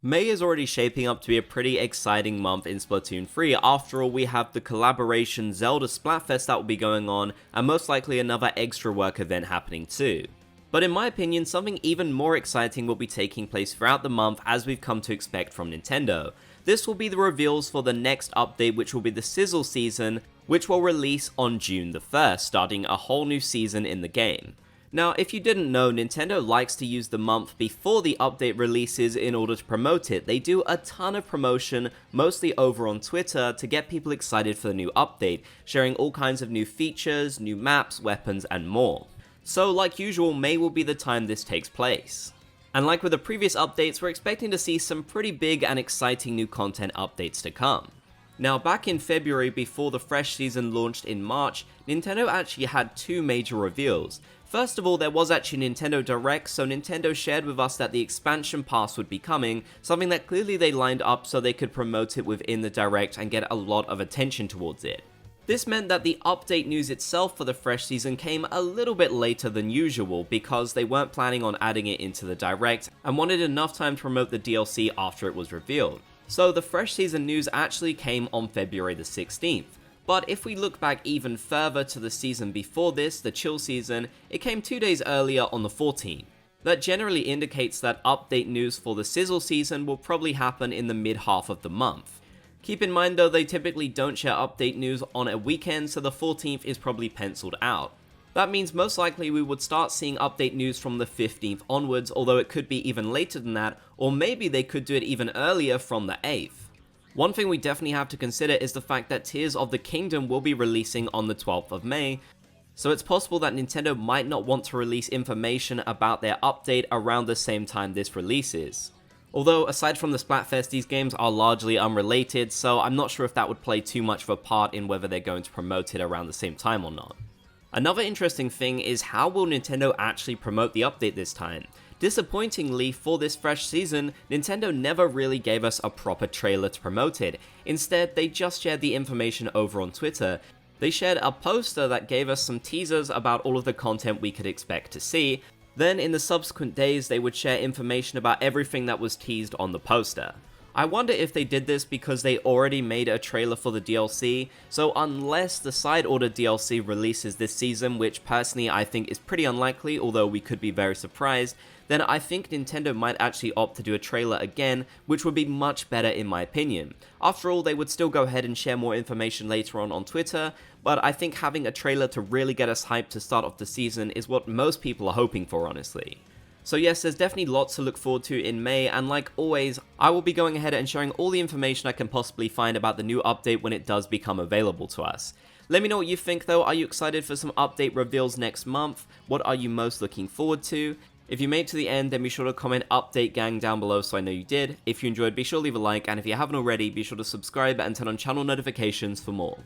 May is already shaping up to be a pretty exciting month in Splatoon 3. After all, we have the collaboration Zelda Splatfest that will be going on, and most likely another extra work event happening too. But in my opinion, something even more exciting will be taking place throughout the month, as we've come to expect from Nintendo. This will be the reveals for the next update, which will be the Sizzle season, which will release on June the 1st, starting a whole new season in the game. Now, if you didn't know, Nintendo likes to use the month before the update releases in order to promote it. They do a ton of promotion, mostly over on Twitter, to get people excited for the new update, sharing all kinds of new features, new maps, weapons, and more. So, like usual, May will be the time this takes place. And like with the previous updates, we're expecting to see some pretty big and exciting new content updates to come. Now, back in February, before the Fresh season launched in March, Nintendo actually had two major reveals. First of all, there was actually Nintendo Direct, so Nintendo shared with us that the expansion pass would be coming, something that clearly they lined up so they could promote it within the Direct and get a lot of attention towards it. This meant that the update news itself for the Fresh season came a little bit later than usual because they weren't planning on adding it into the Direct and wanted enough time to promote the DLC after it was revealed. So the Fresh season news actually came on February the 16th. But if we look back even further to the season before this, the Chill season, it came 2 days earlier on the 14th. That generally indicates that update news for the Sizzle season will probably happen in the mid half of the month. Keep in mind though, they typically don't share update news on a weekend, so the 14th is probably penciled out. That means most likely we would start seeing update news from the 15th onwards, although it could be even later than that, or maybe they could do it even earlier from the 8th. One thing we definitely have to consider is the fact that Tears of the Kingdom will be releasing on the 12th of May, so it's possible that Nintendo might not want to release information about their update around the same time this releases. Although, aside from the Splatfest, these games are largely unrelated, so I'm not sure if that would play too much of a part in whether they're going to promote it around the same time or not. Another interesting thing is how will Nintendo actually promote the update this time? Disappointingly, for this Fresh season, Nintendo never really gave us a proper trailer to promote it. Instead, they just shared the information over on Twitter. They shared a poster that gave us some teasers about all of the content we could expect to see. Then in the subsequent days, they would share information about everything that was teased on the poster. I wonder if they did this because they already made a trailer for the DLC, so unless the Side Order DLC releases this season, which personally I think is pretty unlikely, although we could be very surprised, then I think Nintendo might actually opt to do a trailer again, which would be much better in my opinion. After all, they would still go ahead and share more information later on Twitter, but I think having a trailer to really get us hyped to start off the season is what most people are hoping for, honestly. So yes, there's definitely lots to look forward to in May, and like always, I will be going ahead and sharing all the information I can possibly find about the new update when it does become available to us. Let me know what you think though. Are you excited for some update reveals next month? What are you most looking forward to? If you made it to the end, then be sure to comment update gang down below so I know you did. If you enjoyed, be sure to leave a like, and if you haven't already, be sure to subscribe and turn on channel notifications for more.